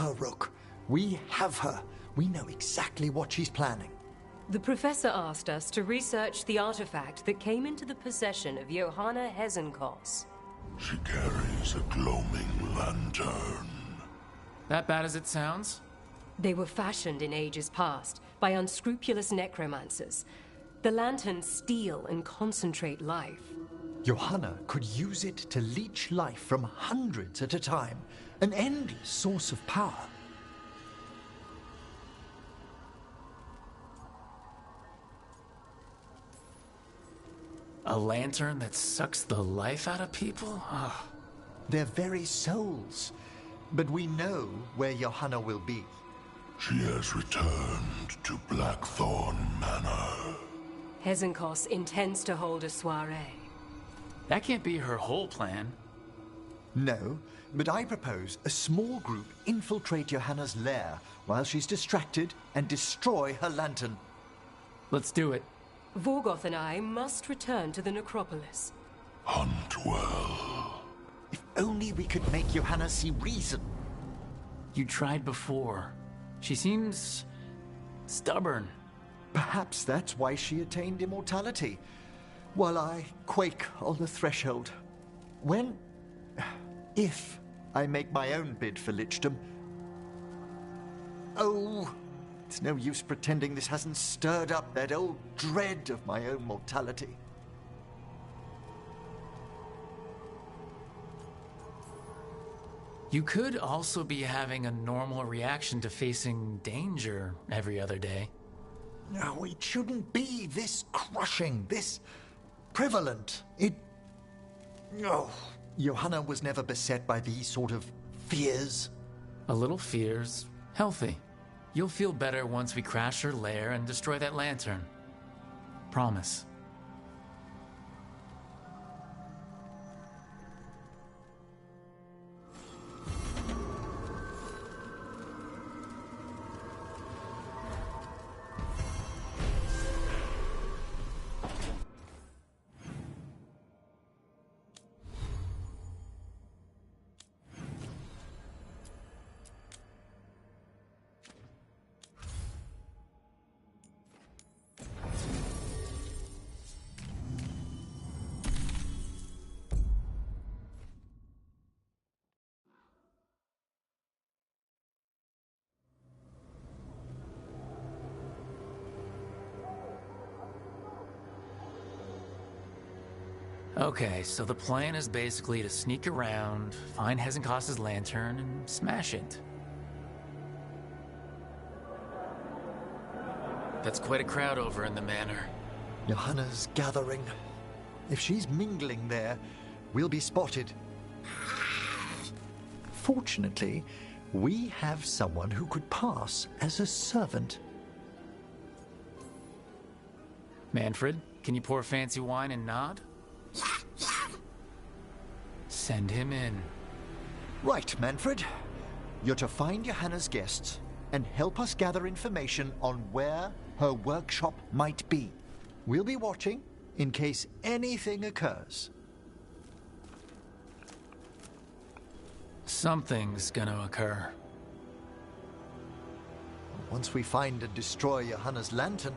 her, Rook. We have her. We know exactly what she's planning. The professor asked us to research the artifact that came into the possession of Johanna Hezenkos. She carries a gloaming lantern. That bad as it sounds? They were fashioned in ages past by unscrupulous necromancers. The lanterns steal and concentrate life. Johanna could use it to leech life from hundreds at a time. An endless source of power. A lantern that sucks the life out of people? Oh. Their very souls. But we know where Johanna will be. She has returned to Blackthorn Manor. Hezenkos intends to hold a soiree. That can't be her whole plan. No, but I propose a small group infiltrate Johanna's lair while she's distracted and destroy her lantern. Let's do it. Vorgoth and I must return to the necropolis. Hunt well. If only we could make Johanna see reason. You tried before. She seems stubborn. Perhaps that's why she attained immortality, while I quake on the threshold. If I make my own bid for lichdom... Oh, it's no use pretending this hasn't stirred up that old dread of my own mortality. You could also be having a normal reaction to facing danger every other day. No, it shouldn't be this crushing, this prevalent. No. Johanna was never beset by these sort of fears. A little fear's healthy. You'll feel better once we crash her lair and destroy that lantern. Promise. Okay, so the plan is basically to sneak around, find Hezenkos' lantern, and smash it. That's quite a crowd over in the manor. Johanna's gathering. If she's mingling there, we'll be spotted. Fortunately, we have someone who could pass as a servant. Manfred, can you pour fancy wine and nod? Send him in. Right, Manfred. You're to find Johanna's guests and help us gather information on where her workshop might be. We'll be watching in case anything occurs. Something's gonna occur. Once we find and destroy Johanna's lantern,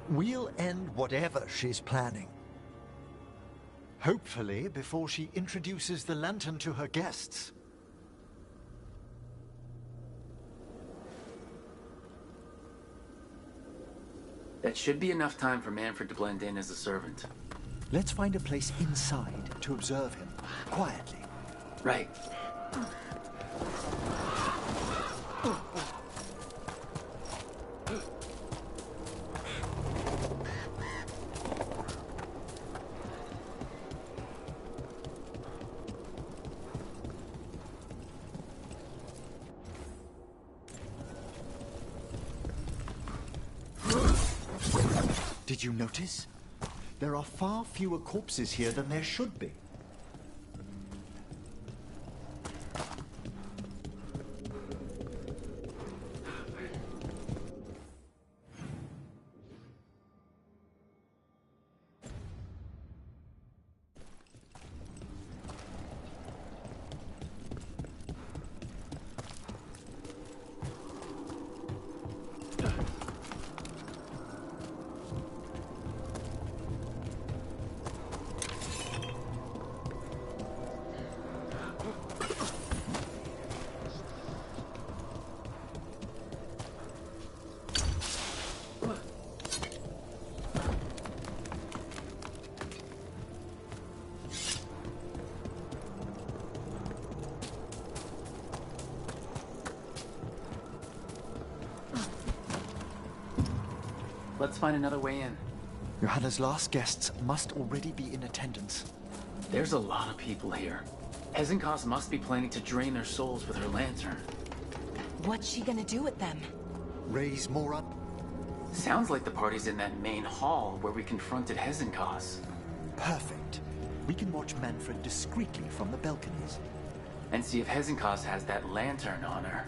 we'll end whatever she's planning. Hopefully before she introduces the lantern to her guests. That should be enough time for Manfred to blend in as a servant. Let's find a place inside to observe him, quietly. Right. Did you notice? There are far fewer corpses here than there should be. Let's find another way in. Johanna's last guests must already be in attendance. There's a lot of people here. Hezenkos must be planning to drain their souls with her lantern. What's she gonna do with them? Raise more up. Sounds like the party's in that main hall where we confronted Hezenkos. Perfect. We can watch Manfred discreetly from the balconies. And see if Hezenkos has that lantern on her.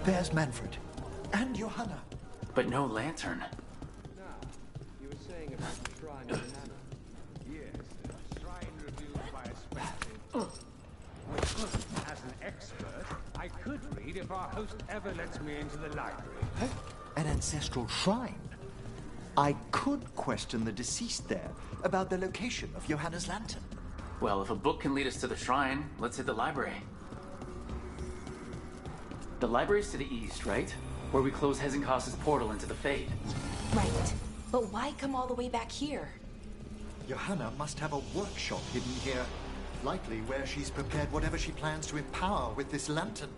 There's Manfred. And Johanna. But no lantern. Now, you were saying about the shrine of Inanna. Yes, a shrine reviewed by a spectator. As an expert, I could read if our host ever lets me into the library. An ancestral shrine. I could question the deceased there about the location of Johanna's lantern. Well, if a book can lead us to the shrine, let's hit the library. The library's to the east, right? Where we close Hezenkos' portal into the Fade. Right. But why come all the way back here? Johanna must have a workshop hidden here. Likely where she's prepared whatever she plans to empower with this lantern.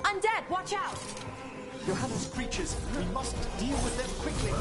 Undead, watch out! Johanna's creatures, we must deal with them quickly.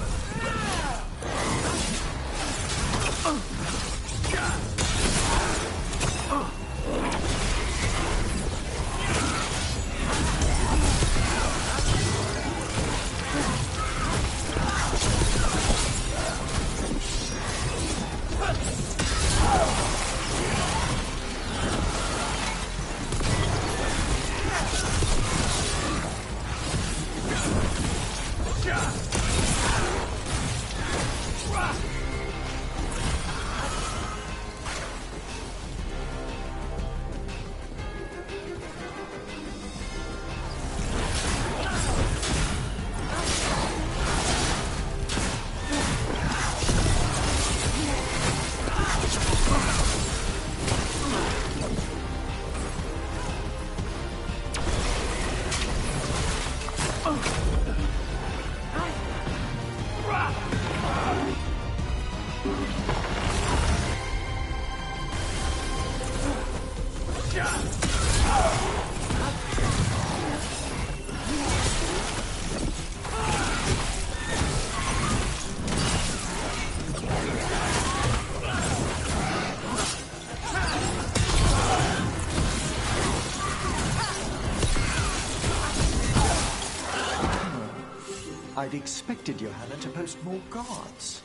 I'd expected Johanna to post more guards.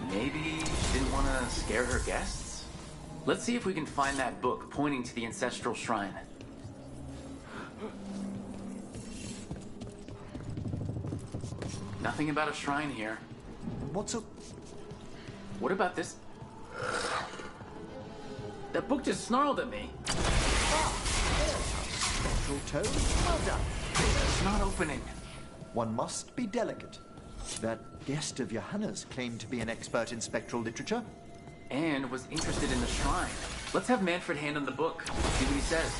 Maybe she didn't want to scare her guests? Let's see if we can find that book pointing to the ancestral shrine. Nothing about a shrine here. What's up? What about this? That book just snarled at me. Spectral toad? Well done. It's not opening. One must be delicate. That guest of Johanna's claimed to be an expert in spectral literature. And was interested in the shrine. Let's have Manfred hand him the book. See what he says.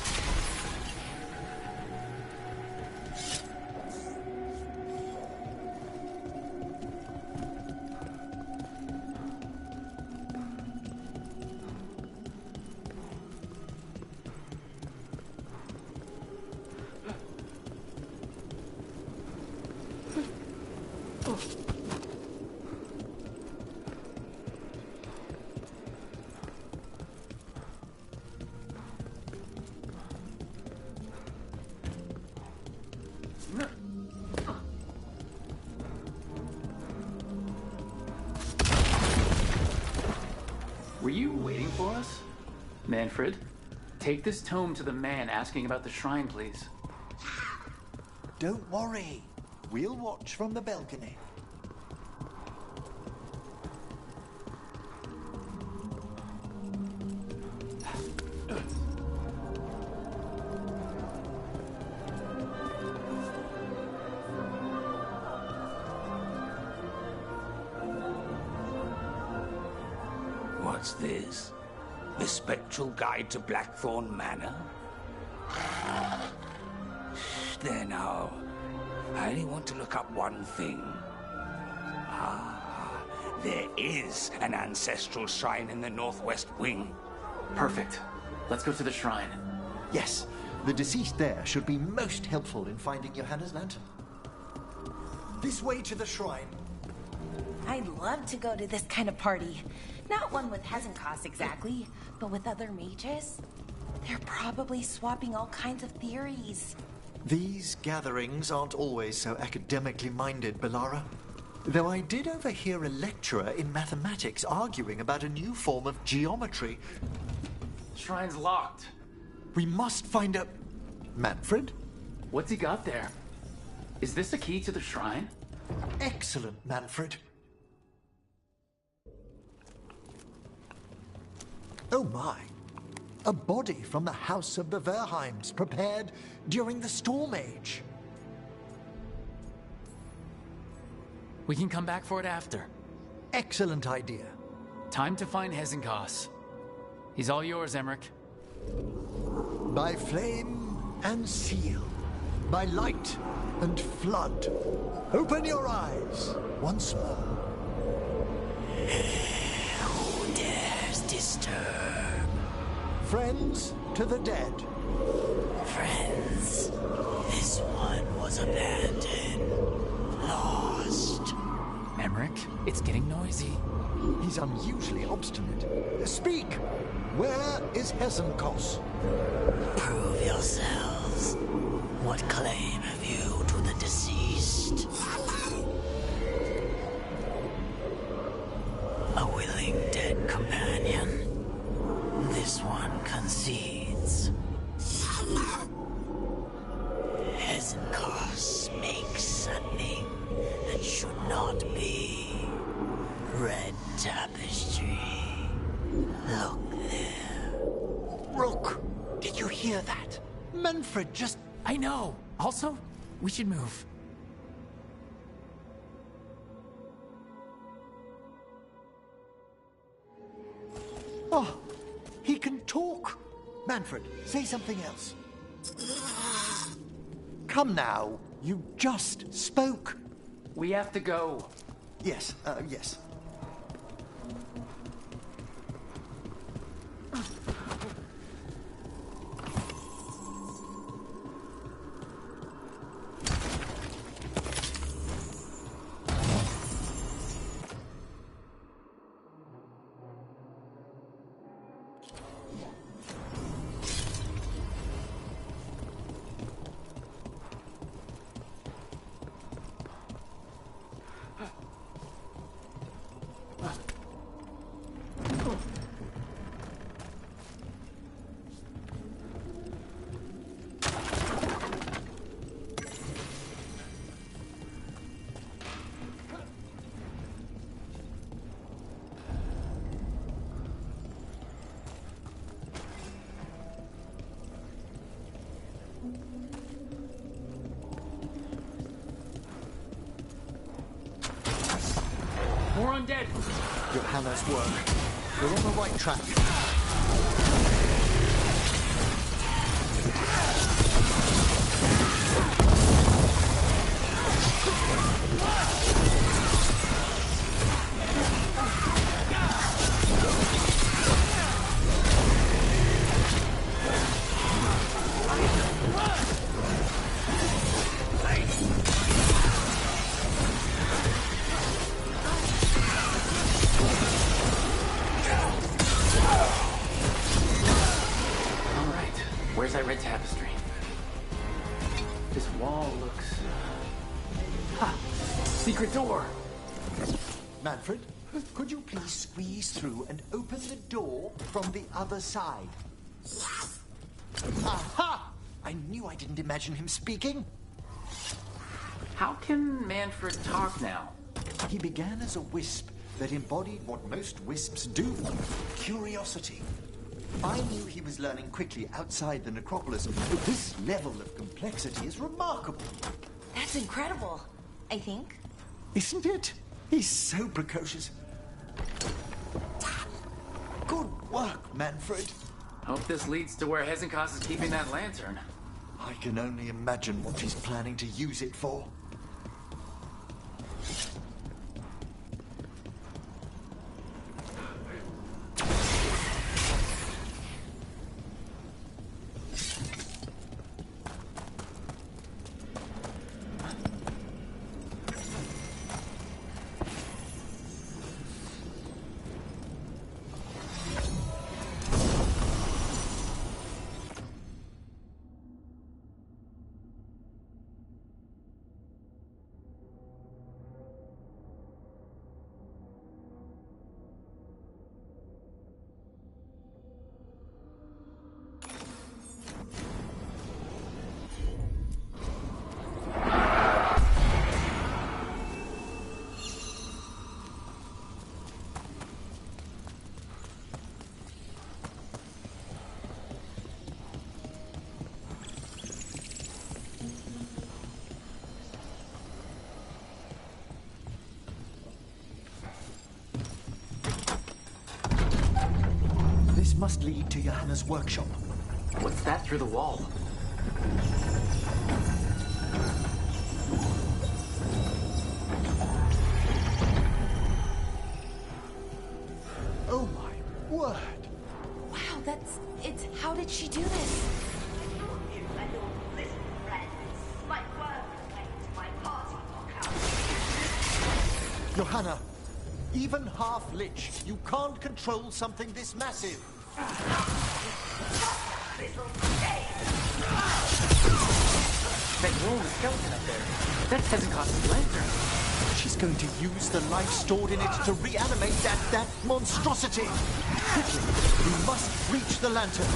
Manfred, take this tome to the man asking about the shrine, please. Don't worry. We'll watch from the balcony. What's this? The Spectral Guide to Blackthorn Manor? There now. I only want to look up one thing. Ah, there is an ancestral shrine in the northwest wing. Perfect. Let's go to the shrine. Yes, the deceased there should be most helpful in finding Johanna's lantern. This way to the shrine. I'd love to go to this kind of party. Not one with Hezenkos exactly, but with other mages. They're probably swapping all kinds of theories. These gatherings aren't always so academically minded, Bellara. Though I did overhear a lecturer in mathematics arguing about a new form of geometry. Shrine's locked. We must find a... Manfred? What's he got there? Is this a key to the shrine? Excellent, Manfred. Oh my. A body from the House of the Verheims, prepared during the Storm Age. We can come back for it after. Excellent idea. Time to find Hezenkos. He's all yours, Emmerich. By flame and seal, by light and flood, open your eyes once more. Who dares disturb? Friends to the dead. Friends, this one was abandoned, lost. Emmerich, it's getting noisy. He's unusually obstinate. Speak! Where is Hezenkos? Prove yourselves. What claim have you to the deceased? A willing dead companion. This one concedes. Hezenkos makes something that should not be. Red tapestry. Look there. Rook! Did you hear that? Manfred just... I know. Also, we should move. Oh, he can talk. Manfred, say something else. Come now. You just spoke. We have to go. Yes, yes. More undead. Johanna's work. We're on the right track. Where's that red tapestry? This wall looks... Ha! Secret door! Manfred? Could you please squeeze through and open the door from the other side? Aha! I knew I didn't imagine him speaking. How can Manfred talk now? He began as a wisp that embodied what most wisps do, curiosity. I knew he was learning quickly outside the necropolis, but this level of complexity is remarkable. That's incredible, I think. Isn't it? He's so precocious. Good work, Manfred. Hope this leads to where Hezekiah is keeping that lantern. I can only imagine what he's planning to use it for. This must lead to Johanna's workshop. What's that through the wall? Oh my word! Wow, it's... How did she do this? Johanna, even half-lich, you can't control something this massive. That rolling skeleton up there. That's Hezekiah's lantern. She's going to use the life stored in it to reanimate that monstrosity. Quickly, we must reach the lantern.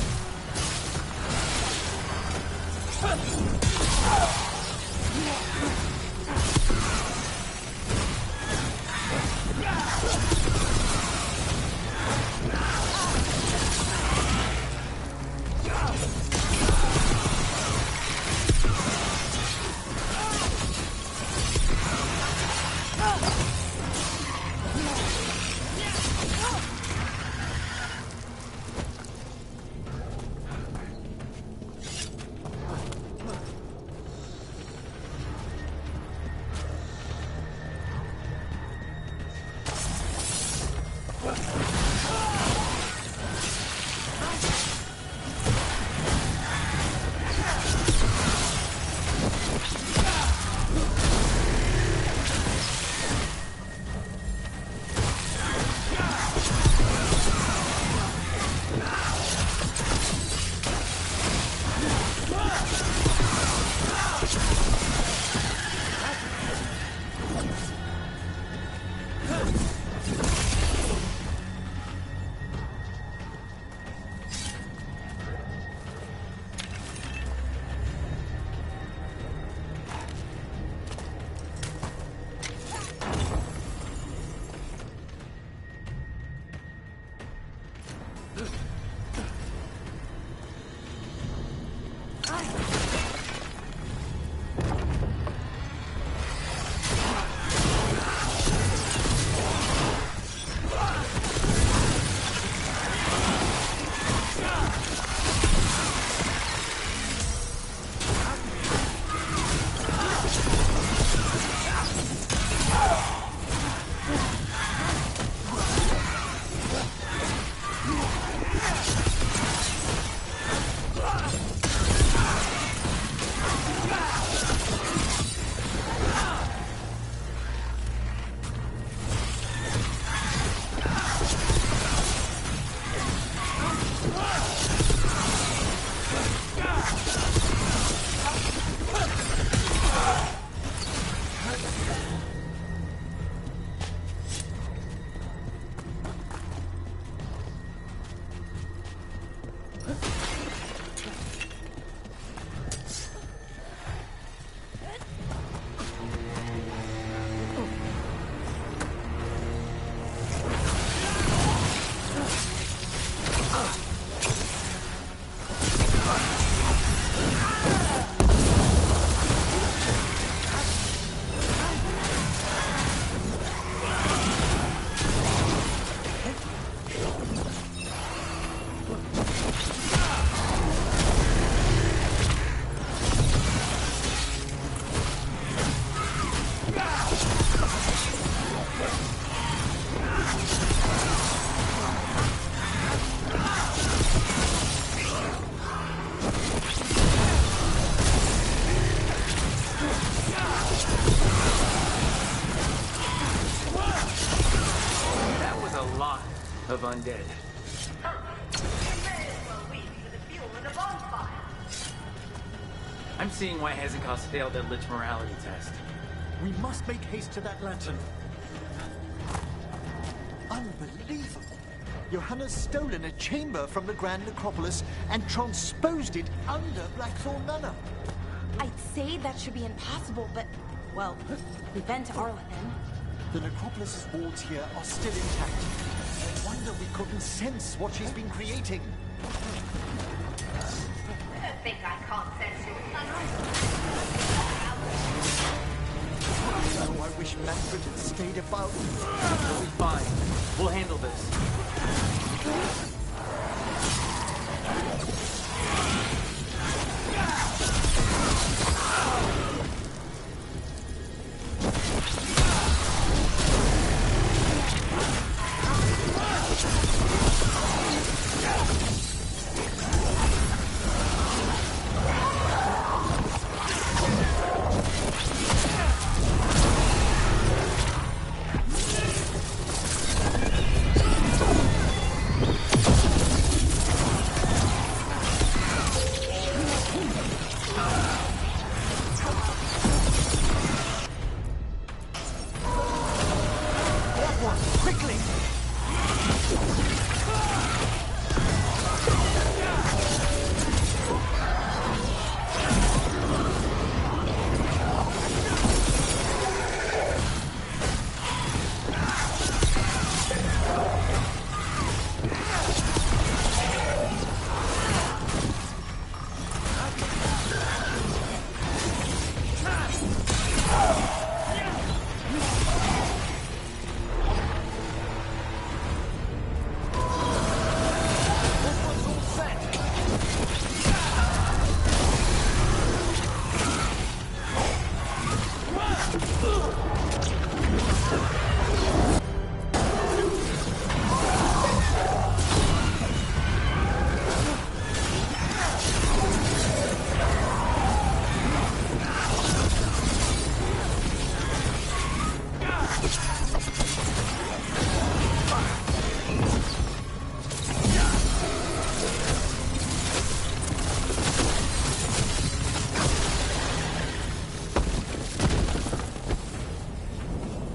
of undead. I'm seeing why Hezekiah failed that Lich morality test. We must make haste to that lantern. Unbelievable. Johanna's stolen a chamber from the Grand Necropolis and transposed it under Blackthorn Manor. I'd say that should be impossible, but, well, we've been to Arlathan. The Necropolis's walls here are still intact. No wonder we couldn't sense what she's been creating. I think I can't sense you. Oh, I wish Manfred had stayed above. We'll be fine. We'll handle this.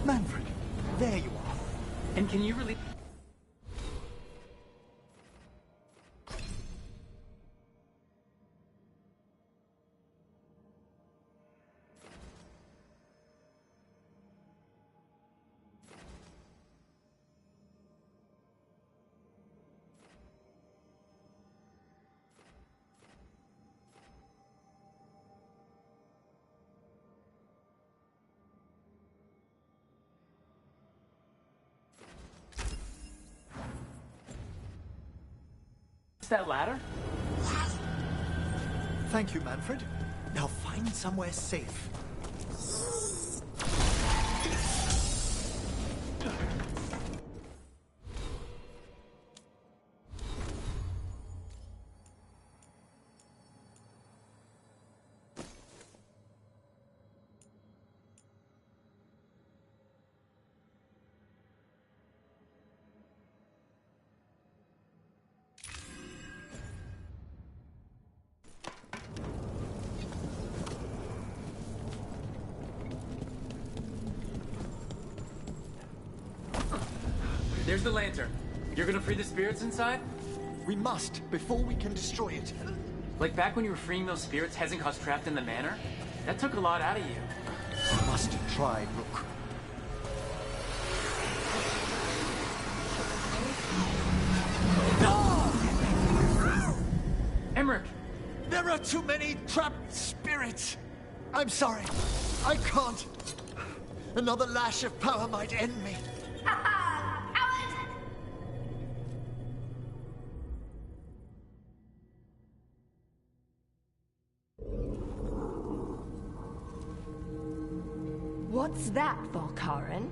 Manfred, there you are. And can you really... that ladder? Thank you, Manfred. Now find somewhere safe. There's the lantern. You're gonna free the spirits inside? We must, before we can destroy it. Like back when you were freeing those spirits Hezenko's trapped in the manor? That took a lot out of you. We must have tried, Rook. Emmerich! There are too many trapped spirits. I'm sorry. I can't. Another lash of power might end me. What's that, Volkaren?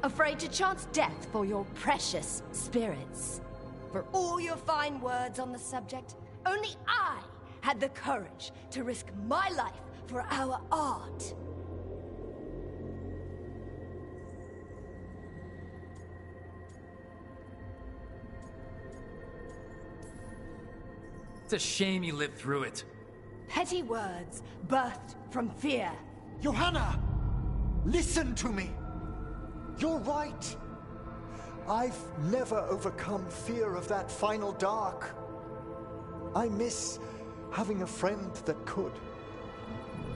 Afraid to chance death for your precious spirits? For all your fine words on the subject, only I had the courage to risk my life for our art. It's a shame you lived through it. Petty words birthed from fear. Johanna! Listen to me! You're right! I've never overcome fear of that final dark. I miss having a friend that could.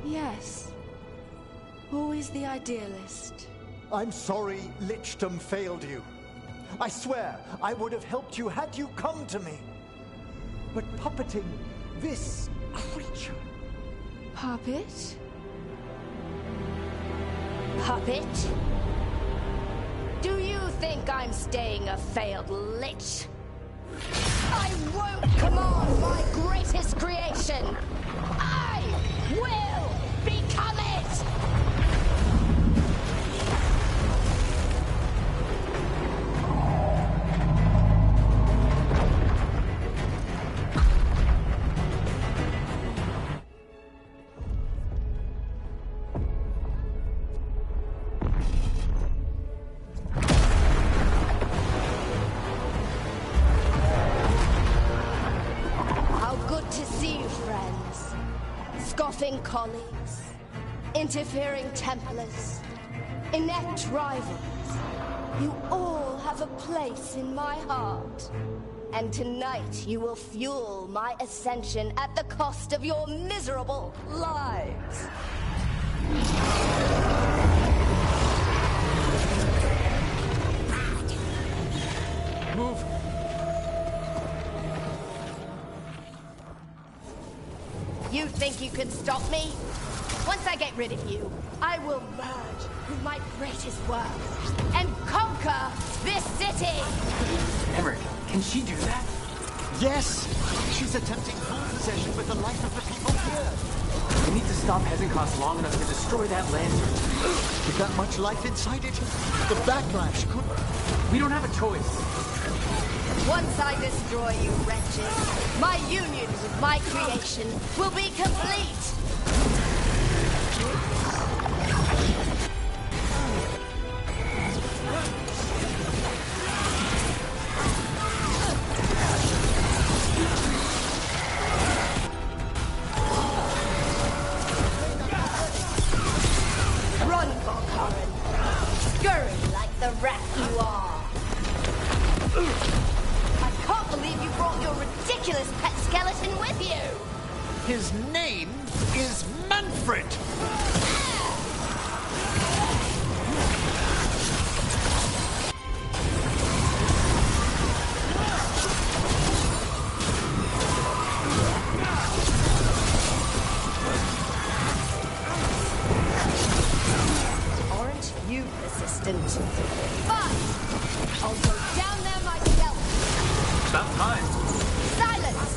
Yes. Always the idealist. I'm sorry Lichdom failed you. I swear I would have helped you had you come to me. But puppeting this creature... Puppet? Puppet? Do you think I'm staying a failed lich? I won't command my greatest creation! I will become it! Scoffing colleagues, interfering Templars, inept rivals, you all have a place in my heart. And tonight you will fuel my ascension at the cost of your miserable lives. Move! You think you can stop me? Once I get rid of you, I will merge with my greatest work and conquer this city! Emmerich, can she do that? Yes! She's attempting full possession with the life of the people here. We need to stop Hezenkos long enough to destroy that lantern. With that much life inside it, the backlash could... We don't have a choice. Once I destroy you wretches, my union with my creation will be complete! Run, Veilguard! Scurry like the rat you are! I can't believe you brought your ridiculous pet skeleton with you! His name is Manfred! Aren't you persistent? Fine! I'll go down there myself! About time. Silence!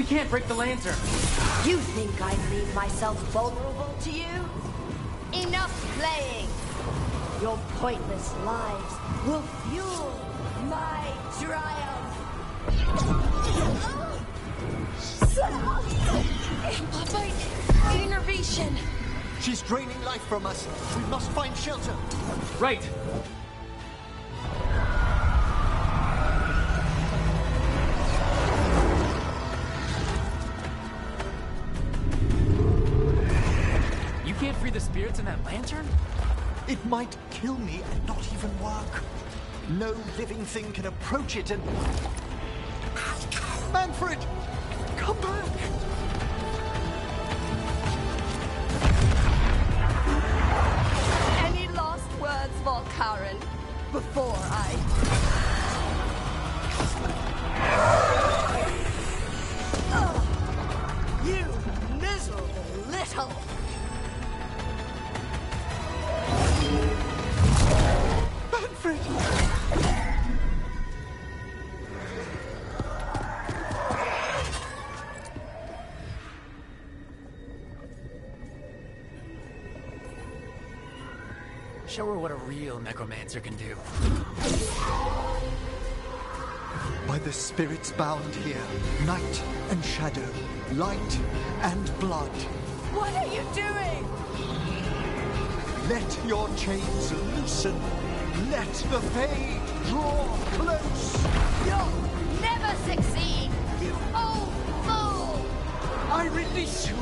can't break the lantern. You think I'd leave myself vulnerable to you? Enough playing! Your pointless lives will fuel my triumph! Papa, innervation! She's draining life from us. We must find shelter. Right. You can't free the spirits in that lantern? It might kill me and not even work. No living thing can approach it and... Manfred! Come back! Any last words, Veilguard, before I... You miserable little... Manfred! Show her what a real necromancer can do. By the spirits bound here, night and shadow, light and blood. What are you doing? Let your chains loosen. Let the Fae draw close. You'll never succeed, you old fool! I release you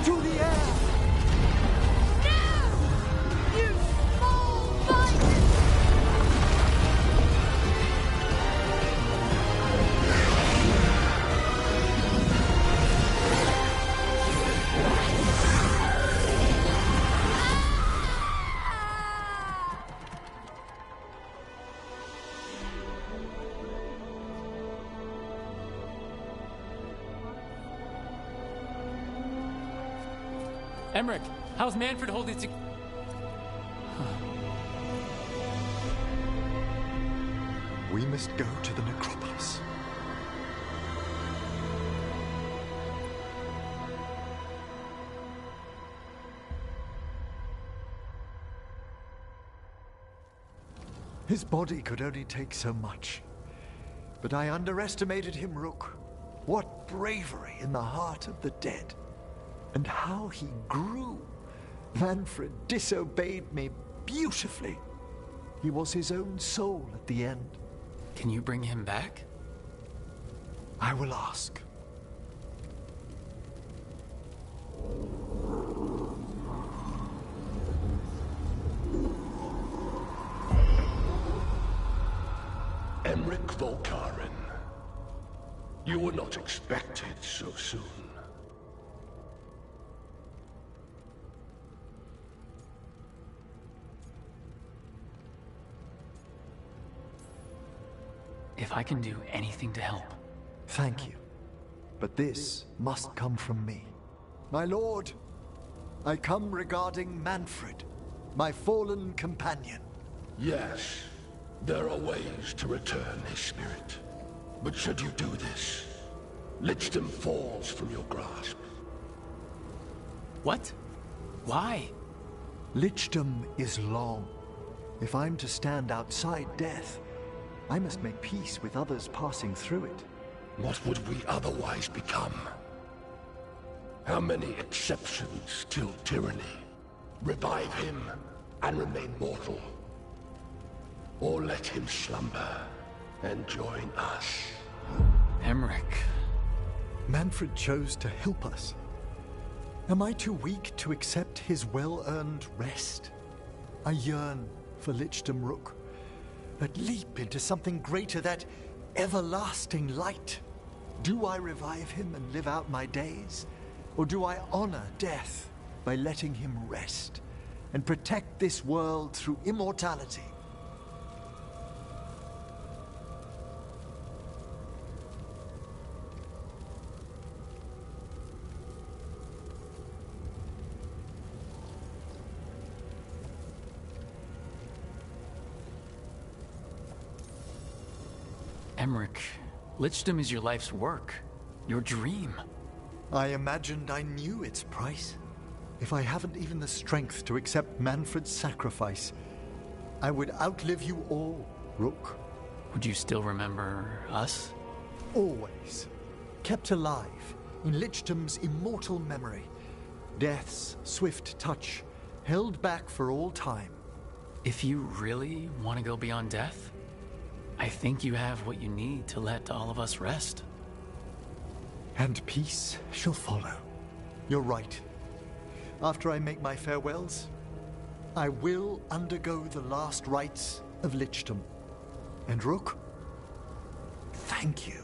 to the air. No! You small bite! Emmerich, how's Manfred holding to... We must go to the necropolis. His body could only take so much. But I underestimated him, Rook. What bravery in the heart of the dead. And how he grew. Manfred disobeyed me beautifully. He was his own soul at the end. Can you bring him back? I will ask. Emmerich Veilguard. You were not expected so soon. If I can do anything to help. Thank you. But this must come from me. My lord, I come regarding Manfred, my fallen companion. Yes, there are ways to return his spirit. But should you do this, Lichdom falls from your grasp. What? Why? Lichdom is long. If I'm to stand outside death, I must make peace with others passing through it. What would we otherwise become? How many exceptions till tyranny? Revive him and remain mortal. Or let him slumber and join us. Emmerich. Manfred chose to help us. Am I too weak to accept his well-earned rest? I yearn for Lichdom, Rook. That leap into something greater, that everlasting light. Do I revive him and live out my days? Or do I honor death by letting him rest and protect this world through immortality? Emmerich, Lichdom is your life's work. Your dream. I imagined I knew its price. If I haven't even the strength to accept Manfred's sacrifice, I would outlive you all, Rook. Would you still remember us? Always. Kept alive in Lichtam's immortal memory. Death's swift touch, held back for all time. If you really want to go beyond death, I think you have what you need to let all of us rest. And peace shall follow. You're right. After I make my farewells, I will undergo the last rites of Lichtam. And Rook, thank you.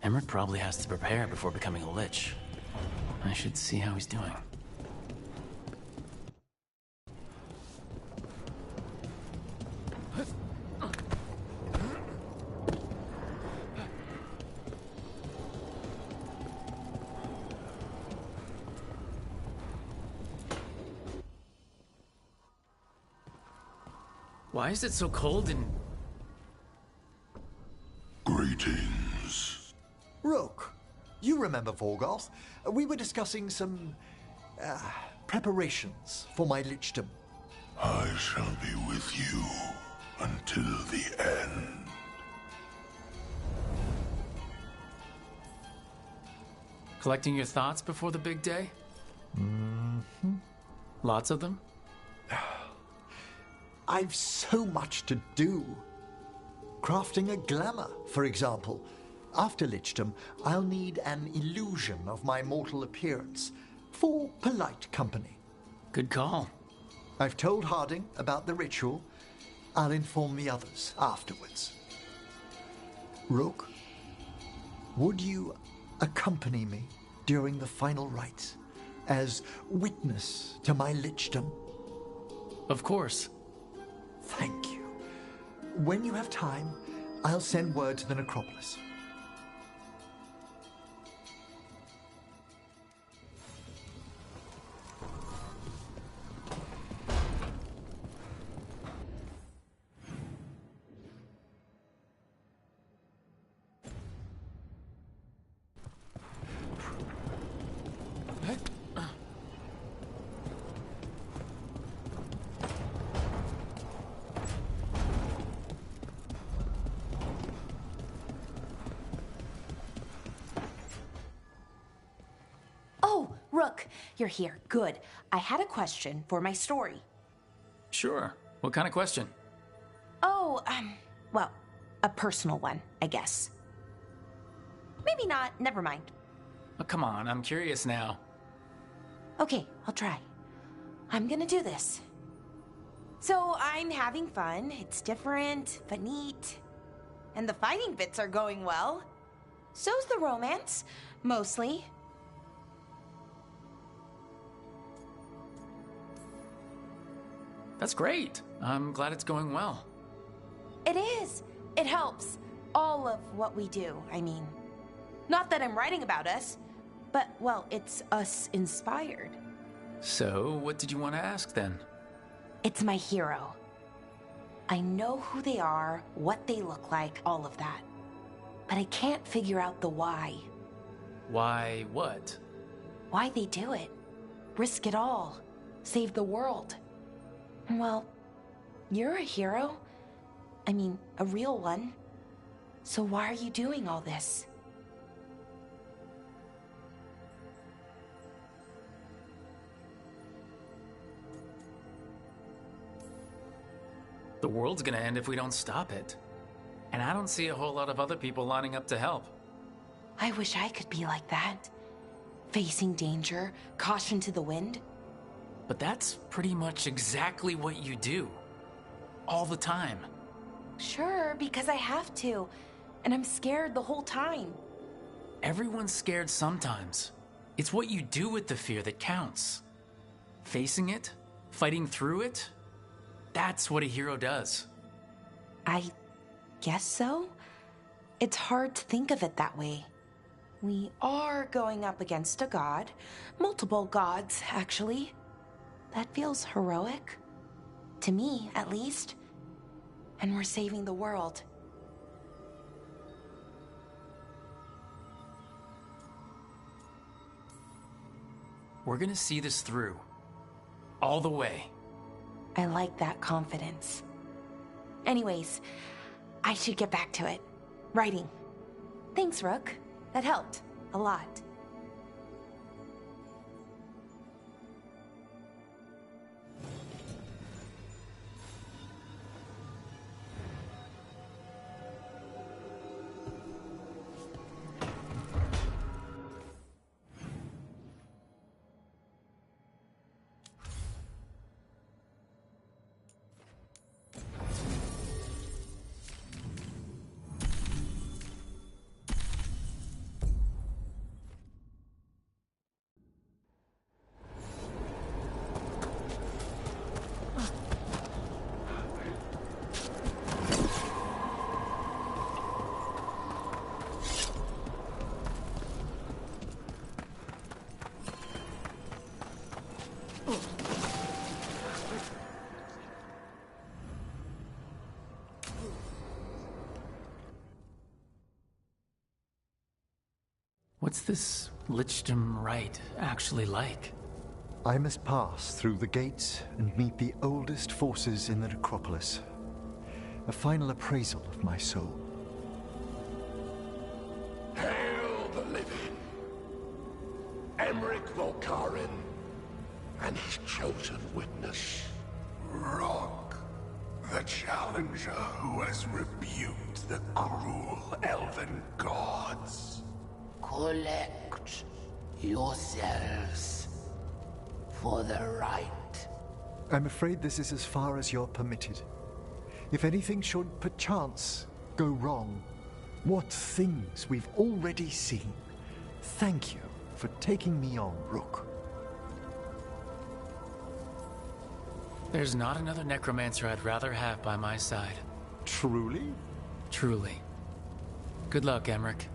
Emmerich probably has to prepare before becoming a Lich. I should see how he's doing. Why is it so cold in... Greetings. Rook, you remember Veilguard? We were discussing some preparations for my Lichtam. I shall be with you until the end. Collecting your thoughts before the big day? Mm-hmm. Lots of them? I've so much to do. Crafting a glamour, for example. After Lichtam, I'll need an illusion of my mortal appearance for polite company. Good call. I've told Harding about the ritual. I'll inform the others afterwards. Rook, would you accompany me during the final rites as witness to my Lichtam? Of course. Thank you. When you have time, I'll send word to the necropolis. Rook, you're here. Good. I had a question for my story. Sure. What kind of question? Oh, well, a personal one, I guess. Maybe not. Never mind. Oh, come on. I'm curious now. Okay, I'll try. I'm gonna do this. So, I'm having fun. It's different, but neat. And the fighting bits are going well. So's the romance. Mostly. That's great. I'm glad it's going well. It is. It helps. All of what we do, I mean. Not that I'm writing about us, but, well, it's us inspired. So, what did you want to ask then? It's my hero. I know who they are, what they look like, all of that. but I can't figure out the why. Why what? Why they do it. Risk it all. Save the world. Well, you're a hero. I mean, a real one. So why are you doing all this? The world's gonna end if we don't stop it. And I don't see a whole lot of other people lining up to help. I wish I could be like that. Facing danger, caution to the wind. But that's pretty much exactly what you do. All the time. Sure, because I have to. And I'm scared the whole time. Everyone's scared sometimes. It's what you do with the fear that counts. Facing it, fighting through it, that's what a hero does. I guess so. It's hard to think of it that way. We are going up against a god. Multiple gods, actually. That feels heroic. To me, at least. And we're saving the world. We're gonna see this through. All the way. I like that confidence. Anyways, I should get back to it. Writing. Thanks, Rook. That helped. A lot. What's this Lichdom Rite actually like? I must pass through the gates and meet the oldest forces in the necropolis. A final appraisal of my soul. Hail the living! Emmerich Volkaren and his chosen witness. Rock, the challenger who has rebuked the cruel elven gods. Collect yourselves for the right. I'm afraid this is as far as you're permitted. If anything should perchance go wrong, what things we've already seen. Thank you for taking me on, Rook. There's not another necromancer I'd rather have by my side. Truly? Truly. Good luck, Emmerich.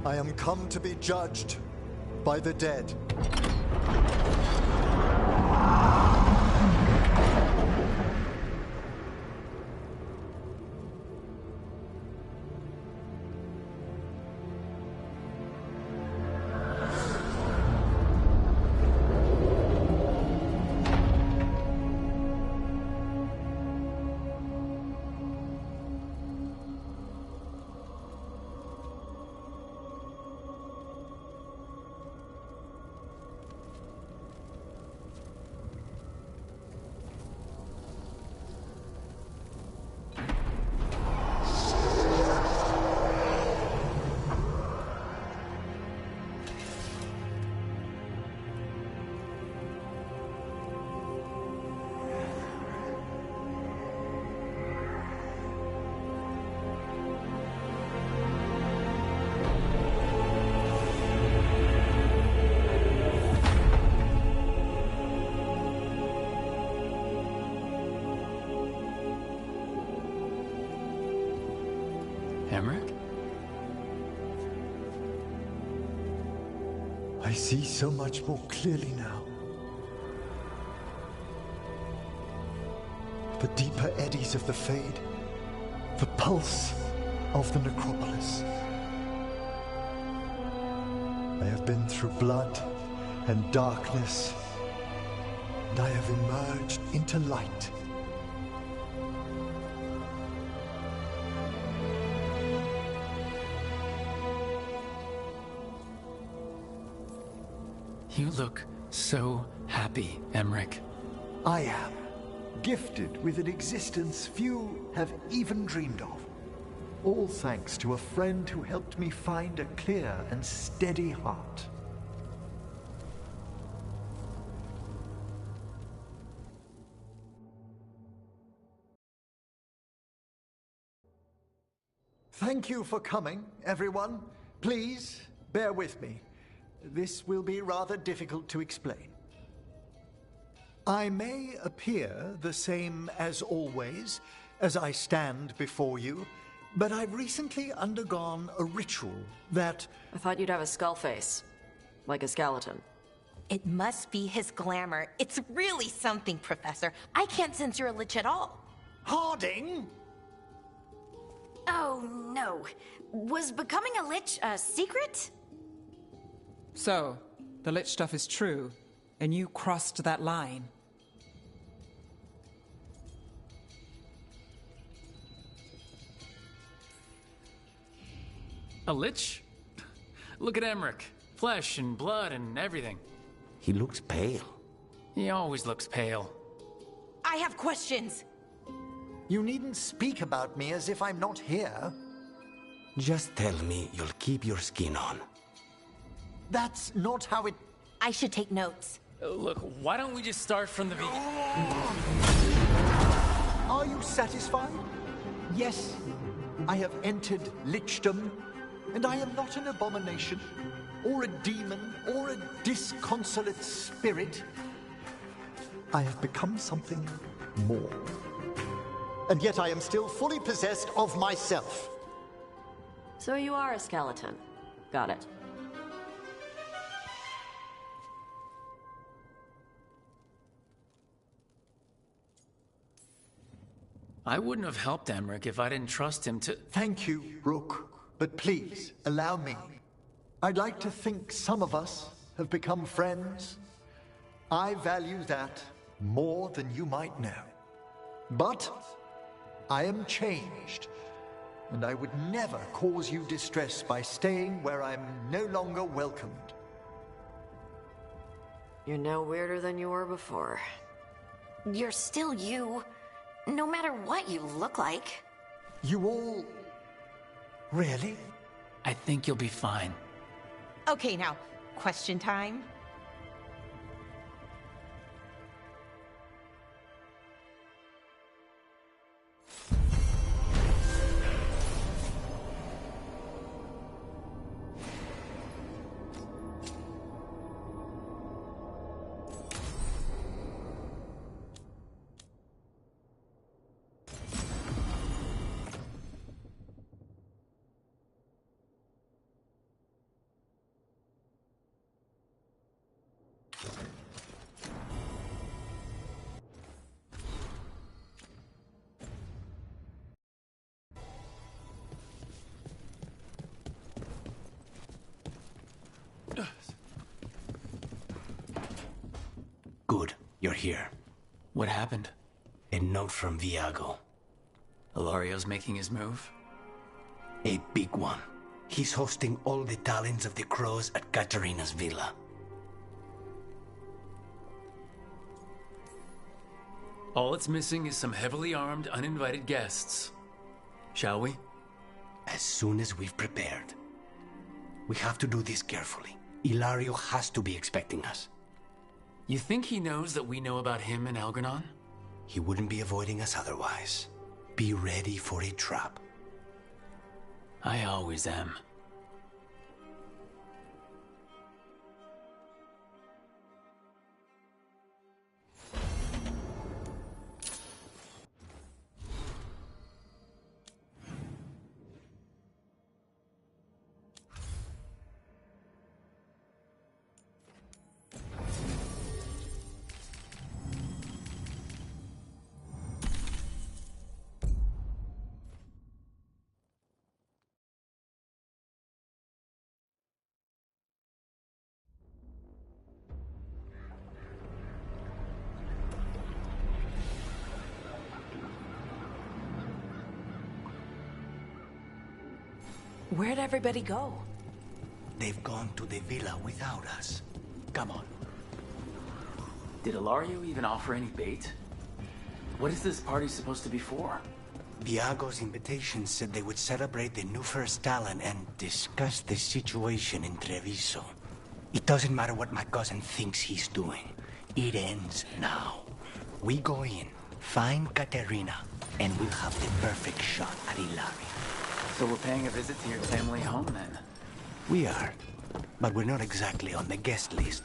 I am come to be judged by the dead. I see so much more clearly now. The deeper eddies of the Fade, the pulse of the necropolis. I have been through blood and darkness, and I have emerged into light. You look so happy, Emmerich. I am gifted with an existence few have even dreamed of. All thanks to a friend who helped me find a clear and steady heart. Thank you for coming, everyone. Please, bear with me. This will be rather difficult to explain. I may appear the same as always, as I stand before you, but I've recently undergone a ritual that... I thought you'd have a skull face. Like a skeleton. It must be his glamour. It's really something, Professor. I can't sense you're a lich at all. Harding! Oh, no. Was becoming a lich a secret? So, the lich stuff is true, and you crossed that line. A lich? Look at Emmerich. Flesh and blood and everything. He looks pale. He always looks pale. I have questions. You needn't speak about me as if I'm not here. Just tell me you'll keep your skin on. That's not how it... I should take notes. Look, why don't we just start from the beginning? Are you satisfied? Yes, I have entered lichdom, and I am not an abomination, or a demon, or a disconsolate spirit. I have become something more. And yet I am still fully possessed of myself. So you are a skeleton. Got it. I wouldn't have helped Emmerich if I didn't trust him to... Thank you, Rook. But please, allow me. I'd like to think some of us have become friends. I value that more than you might know. But I am changed, and I would never cause you distress by staying where I'm no longer welcomed. You're no weirder than you were before. You're still you, no matter what you look like. You all... Really? I think you'll be fine. Okay, now, question time. Good, you're here. What happened? A note from Viago. Hilario's making his move? A big one. He's hosting all the talents of the crows at Katarina's villa. All it's missing is some heavily armed, uninvited guests. Shall we? As soon as we've prepared. We have to do this carefully. Hilario has to be expecting us. You think he knows that we know about him and Algernon? He wouldn't be avoiding us otherwise. Be ready for a trap. I always am. Where'd everybody go? They've gone to the villa without us. Come on. Did Ilario even offer any bait? What is this party supposed to be for? Viago's invitation said they would celebrate the new first talent and discuss the situation in Treviso. It doesn't matter what my cousin thinks he's doing. It ends now. We go in, find Katerina, and we'll have the perfect shot at Ilario. So we're paying a visit to your family home, then? We are, but we're not exactly on the guest list.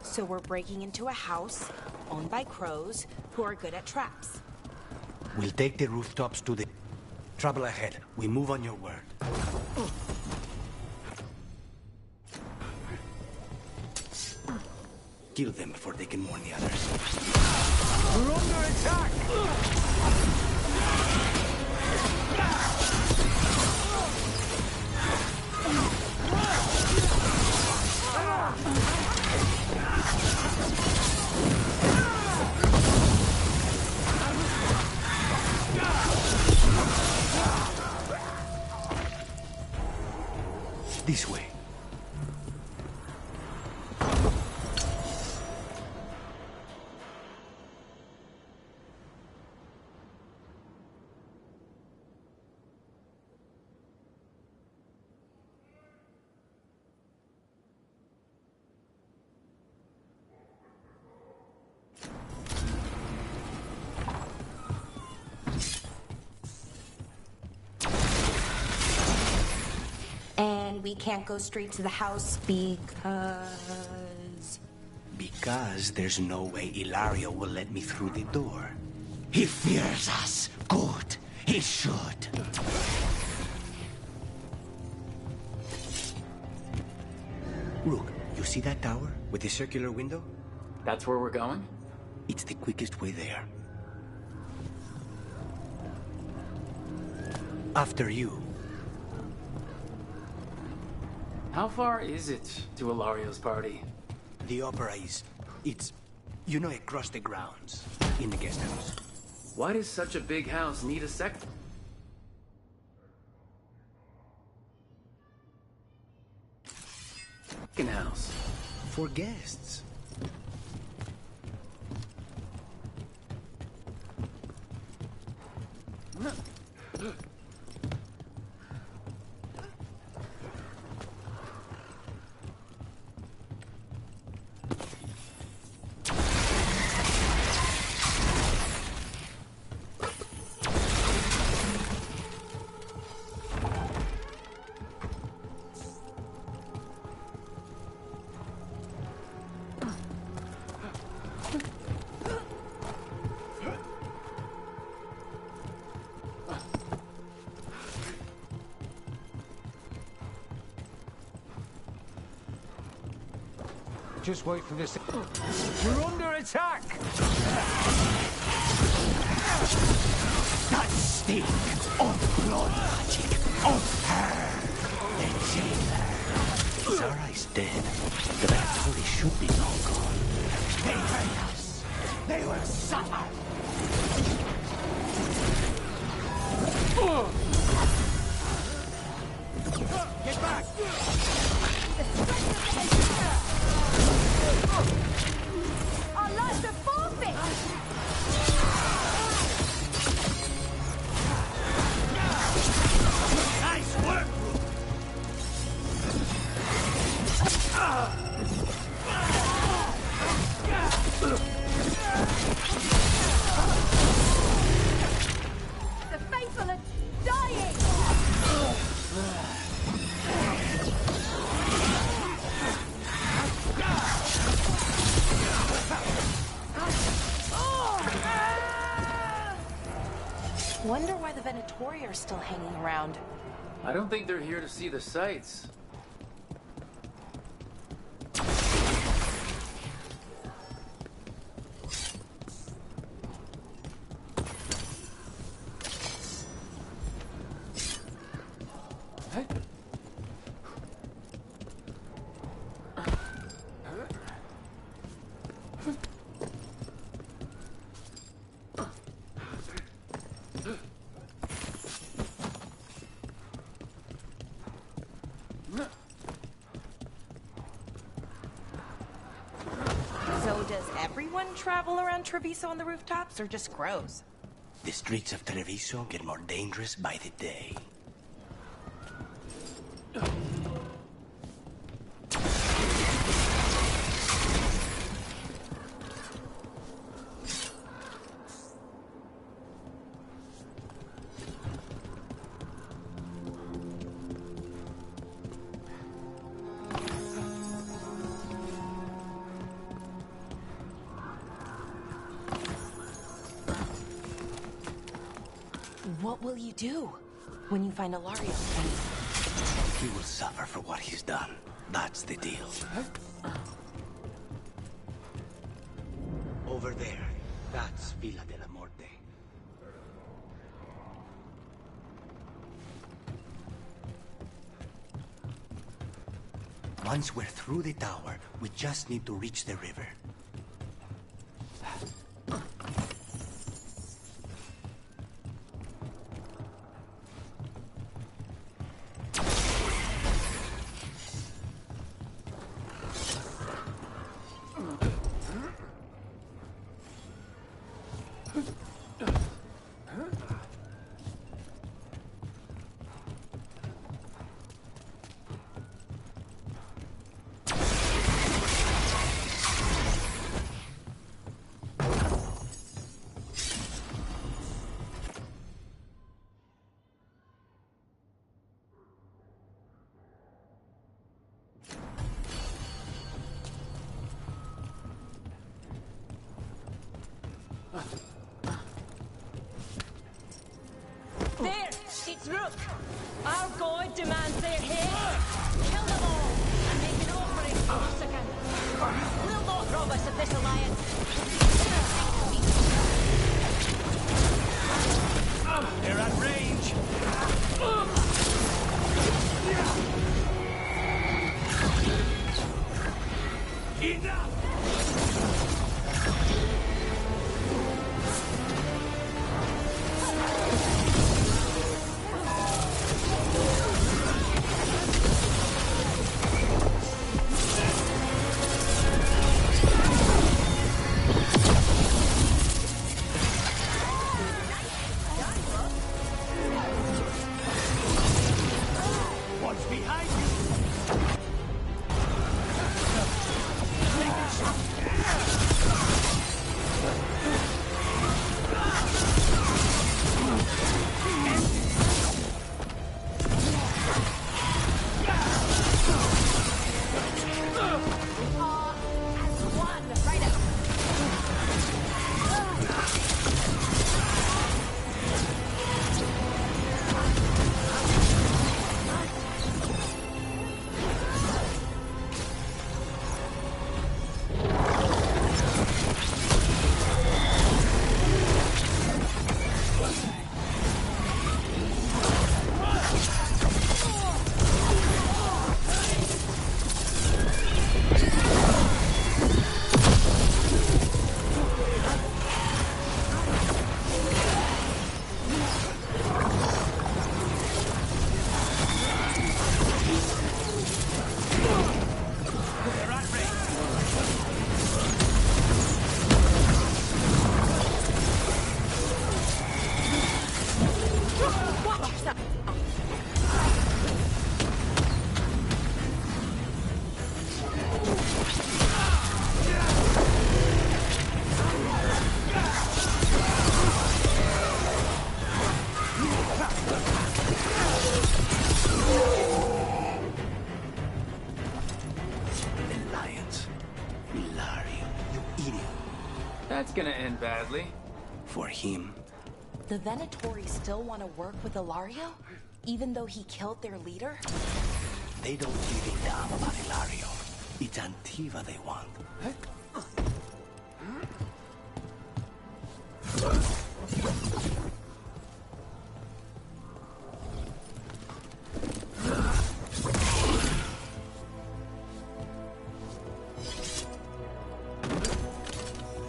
So we're breaking into a house owned by crows who are good at traps. We'll take the rooftops to the... Trouble ahead. We move on your word. Kill them before they can warn the others. We're under attack! This way. And we can't go straight to the house because... Because there's no way Ilario will let me through the door. He fears us. Good. He should. Rook, you see that tower with the circular window? That's where we're going? It's the quickest way there. After you. How far is it to Ilario's party? The opera is... It's... You know, across the grounds. In the guest house. Why does such a big house need a second house? For guests. Just wait for this. We're under attack! That stink of blood magic of her! The jailer. Zara is dead. The Vectori should be long gone. They hurt us. They will suffer. Get back! Our lives are forfeit! Nice work, The faithful are dying! Wonder why the Venatori are still hanging around. I don't think they're here to see the sights. does everyone travel around Treviso on the rooftops, or just crows? The streets of Treviso get more dangerous by the day. What will you do when you find Ilario? He will suffer for what he's done. That's the deal. Over there, that's Villa de la Morte. Once we're through the tower, we just need to reach the river. There! It's Rook! Our god demands their head! Kill them all, and make an offering to Lusican! Will not rob us of this alliance! They're at range! Enough! That's gonna end badly. For him. The Venatori still want to work with Ilario? Even though he killed their leader? They don't give a damn about Ilario. It's Antiva they want.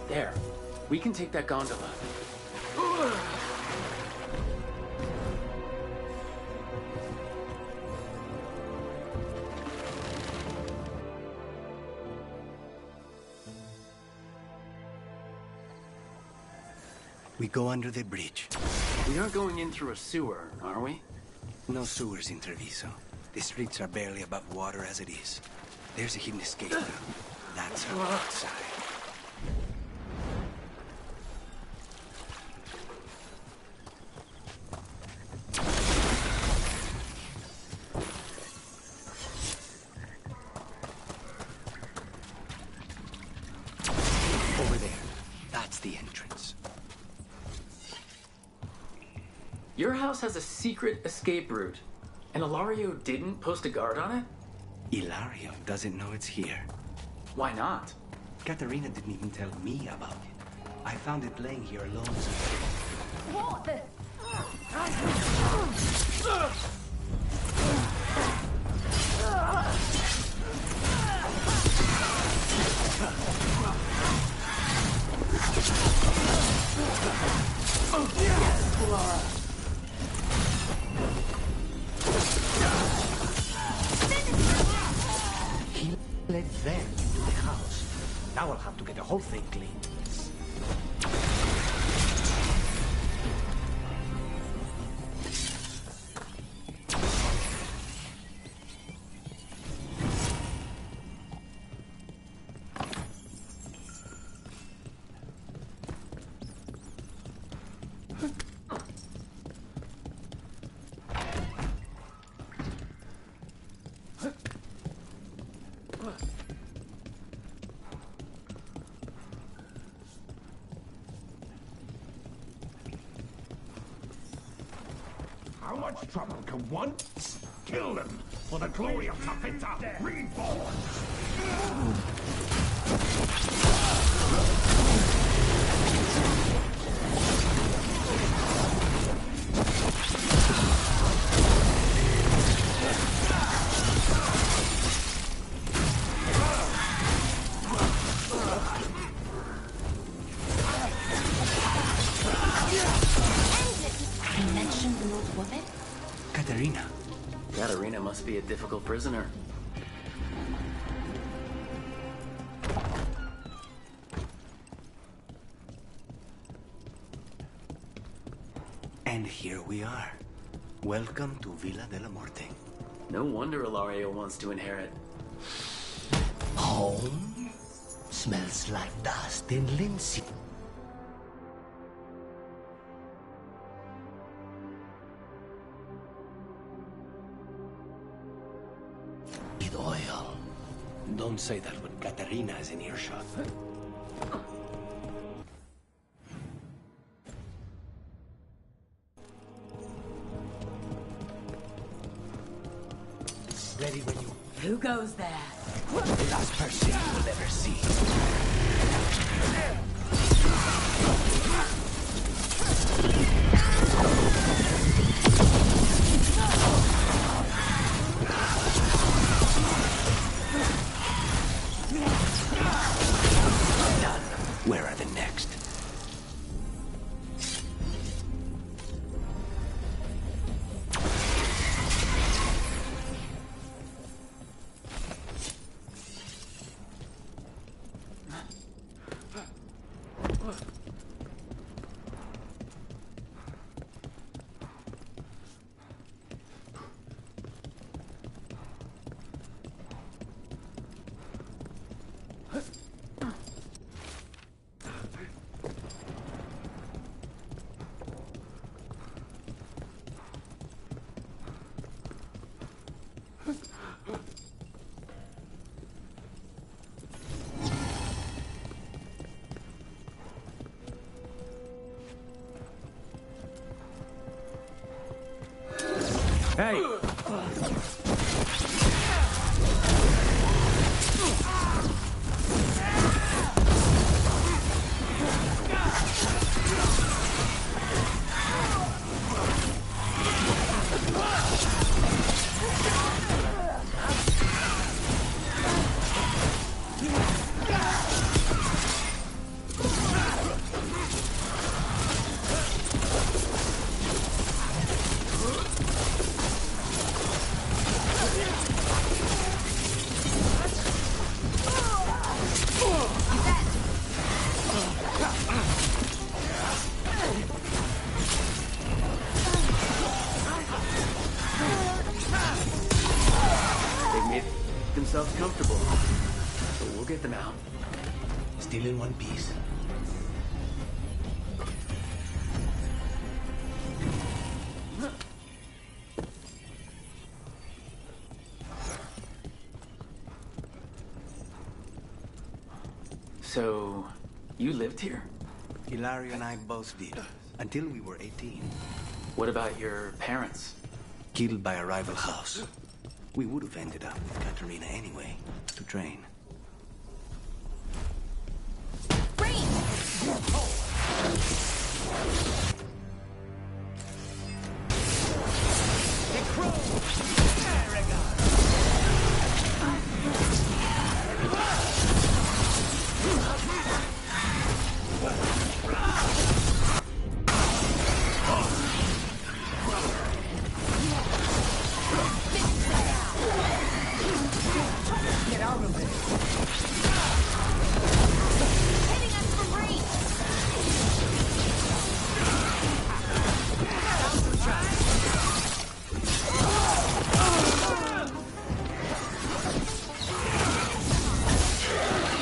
There. We can take that gondola. We go under the bridge. We aren't going in through a sewer, are we? No sewers in Treviso. The streets are barely above water as it is. There's a hidden escape route. That's our outside. Over there. That's the entrance. Your house has a secret escape route, and Ilario didn't post a guard on it? Ilario doesn't know it's here. Why not? Katerina didn't even tell me about it. I found it laying here alone. What the? He let them into the house. Now I'll have to get the whole thing clean. How much trouble can one? Kill them for the glory of Tafeta reborn! You mentioned the old woman? Katerina. Katerina must be a difficult prisoner. And here we are. Welcome to Villa de la Muerte. No wonder Ilario wants to inherit. Home? Smells like dust and linseed. Oil. Don't say that when Katerina is in earshot. Ready when you... Who goes there? The last person you will ever see. Done. Where are the next? Hey! get them out. Still in one piece. So, you lived here? Hilario and I both did, until we were 18. What about your parents? Killed by a rival house. We would have ended up with Katarina anyway, to train.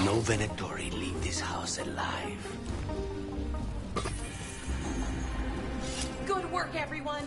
No Venatori leave this house alive. Good work, everyone!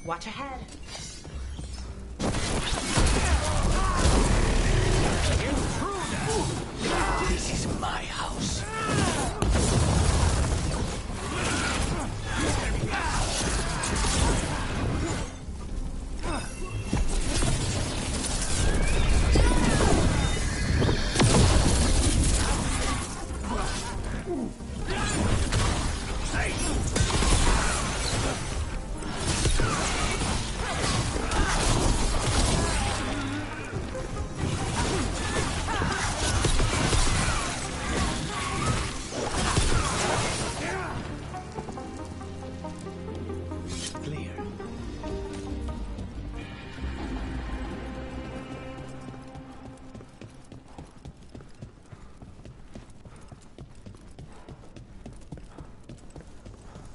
Watch ahead. This is my house.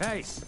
Ace!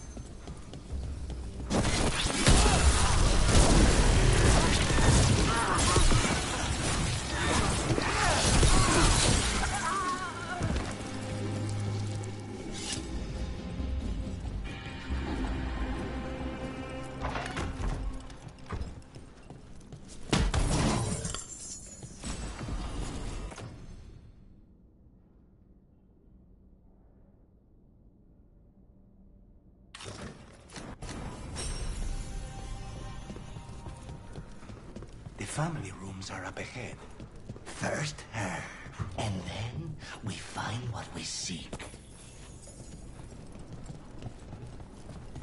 The family rooms are up ahead. First her, and then we find what we seek.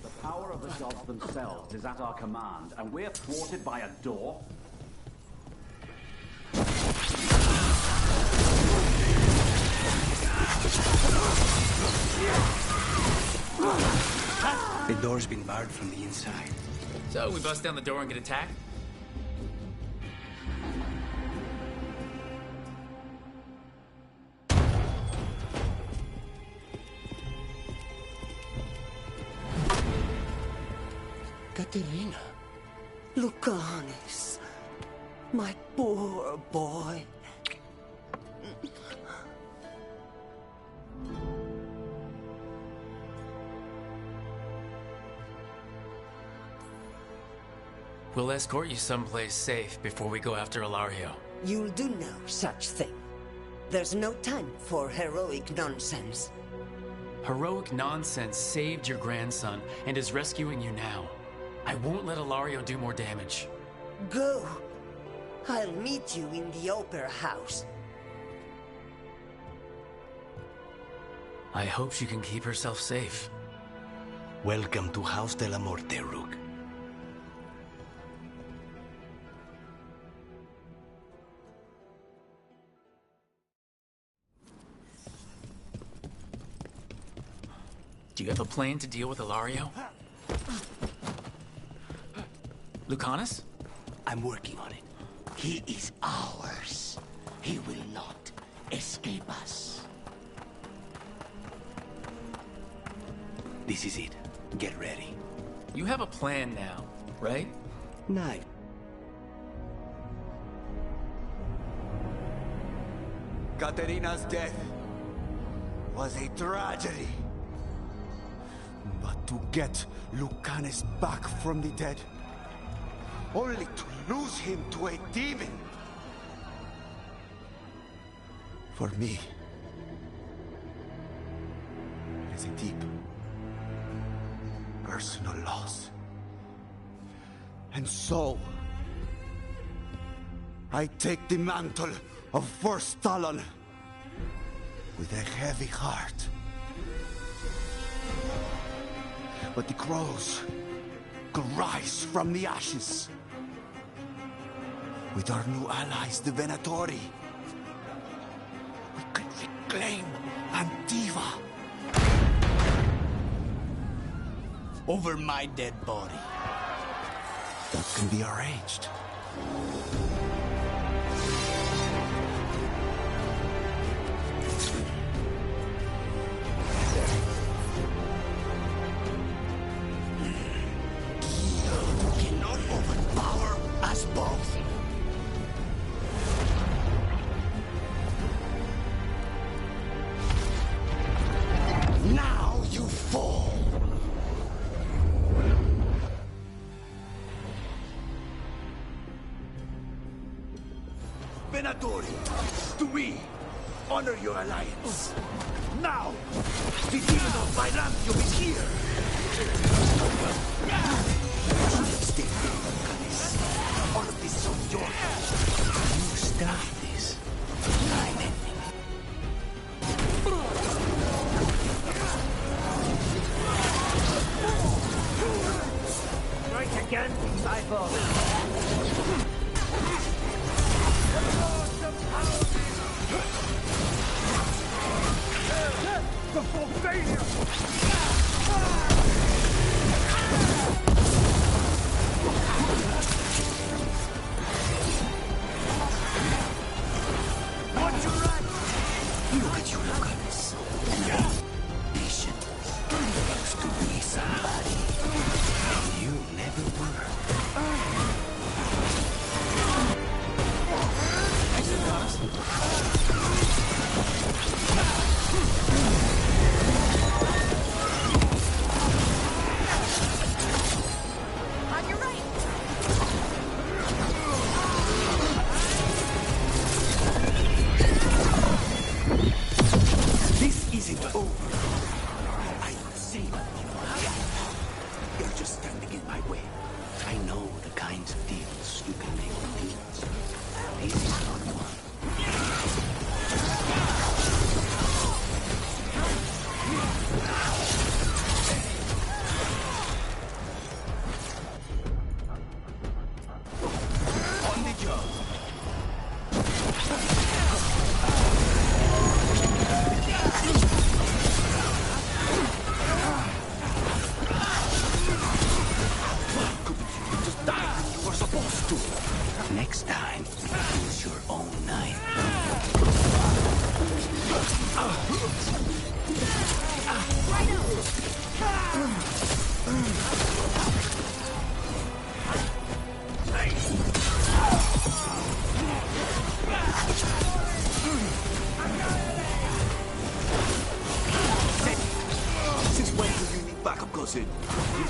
The power of the gods themselves is at our command, and we're thwarted by a door? The door's been barred from the inside. So, we bust down the door and get attacked? Katerina. Lucanis. My poor boy. We'll escort you someplace safe before we go after Ilario. You'll do no such thing. There's no time for heroic nonsense. Heroic nonsense saved your grandson and is rescuing you now. I won't let Ilario do more damage. Go. I'll meet you in the opera house. I hope she can keep herself safe. Welcome to House de la Morte, Rook. Do you have a plan to deal with Ilario? Lucanus? I'm working on it. He is ours. He will not escape us. This is it. Get ready. You have a plan now, right? Knife. Katerina's death was a tragedy. But to get Lucanus back from the dead, only to lose him to a demon. For me, it is a deep, personal loss. And so, I take the mantle of First Talon with a heavy heart. But the crows could rise from the ashes. With our new allies, the Venatori, we could reclaim Antiva. Over my dead body. That can be arranged. To me, honor your alliance. Now, the demon of Byzantium is here. Stay there, Lucanus. All of this is on your hands. You start this. I'm ending it. Right again, Cypher. Before failure! Watch your right! Look at you, Lucanus. Patient. You used to be somebody. You never were. Thanks, Lucanus.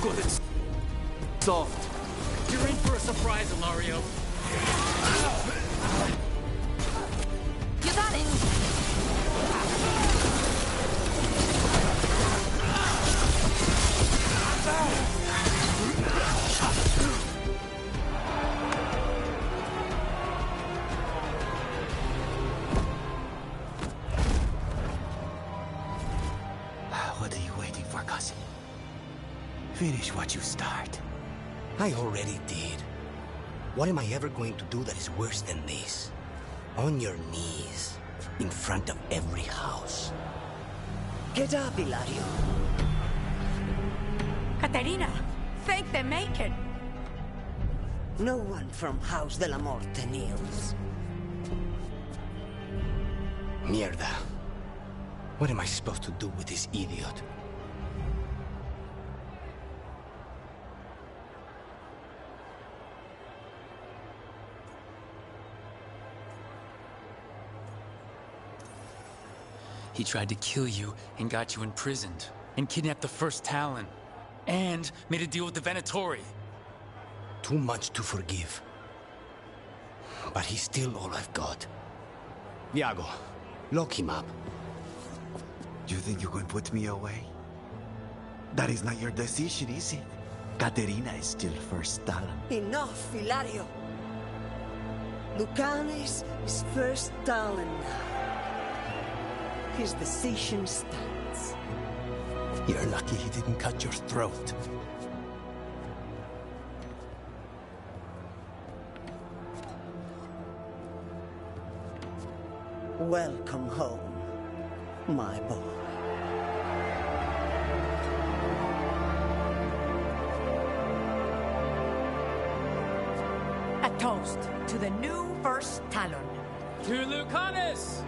good and soft. You're in for a surprise, Ilario. You got it! What are you waiting for, cousin? Finish what you start. I already did. What am I ever going to do that is worse than this? On your knees, in front of every house. Get up, Ilario. Caterina, thank the Maker. No one from House de la Morte kneels. Mierda. What am I supposed to do with this idiot? He tried to kill you and got you imprisoned, and kidnapped the first Talon, and made a deal with the Venatori. Too much to forgive. But he's still all I've got. Viago, lock him up. You think you can put me away? That is not your decision, is it? Caterina is still first Talon. Enough, Ilario. Lucanes is first Talon now. His decision stands. You're lucky he didn't cut your throat. Welcome home, my boy. A toast to the new first Talon. To Lucanus!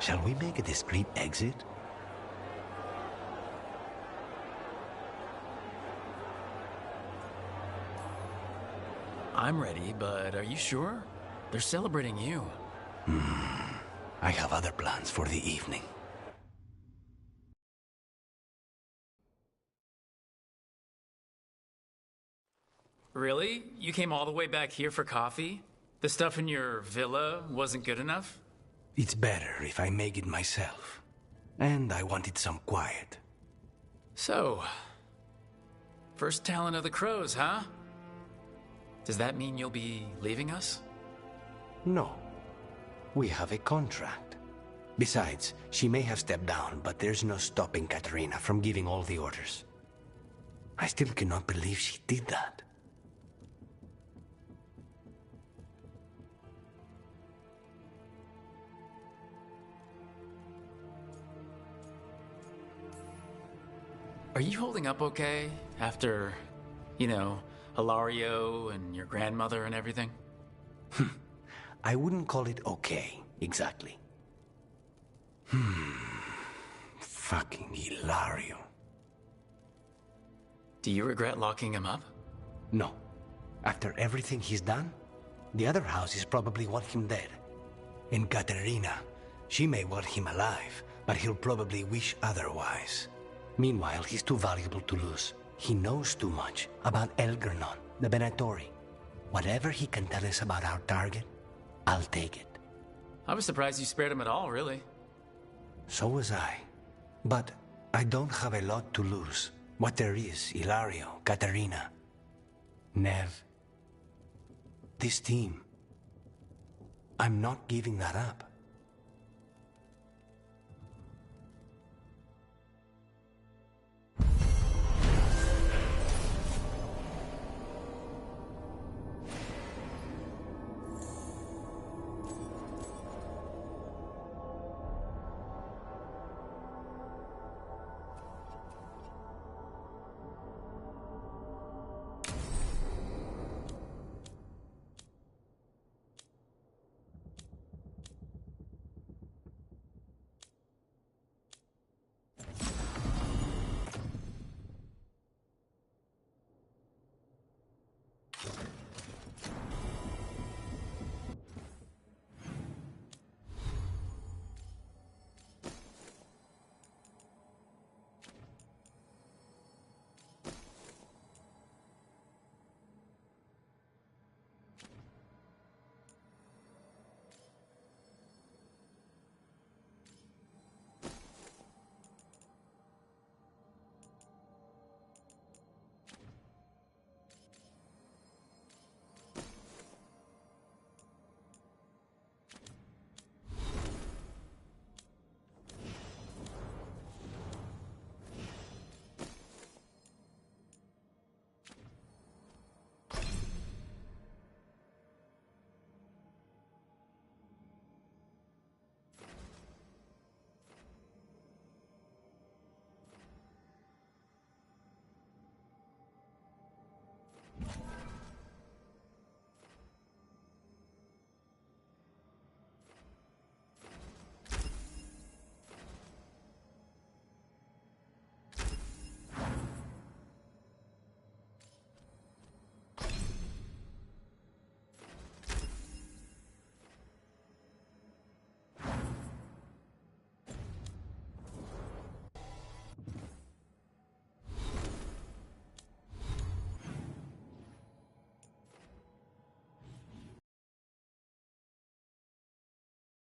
Shall we make a discreet exit? I'm ready, but are you sure? They're celebrating you. I have other plans for the evening. Really? You came all the way back here for coffee? The stuff in your villa wasn't good enough? It's better if I make it myself. And I wanted some quiet. So, first Talon of the Crows, huh? Does that mean you'll be leaving us? No. We have a contract. Besides, she may have stepped down, but there's no stopping Caterina from giving all the orders. I still cannot believe she did that. Are you holding up okay after, you know, Ilario and your grandmother and everything? I wouldn't call it okay, exactly. Fucking Ilario. Do you regret locking him up? No. After everything he's done, the other houses probably want him dead. And Caterina, she may want him alive, but he'll probably wish otherwise. Meanwhile, he's too valuable to lose. He knows too much about Elgernon, the Venatori. Whatever he can tell us about our target, I'll take it. I was surprised you spared him at all, really. So was I. But I don't have a lot to lose. What there is, Ilario, Caterina, Nev. This team. I'm not giving that up.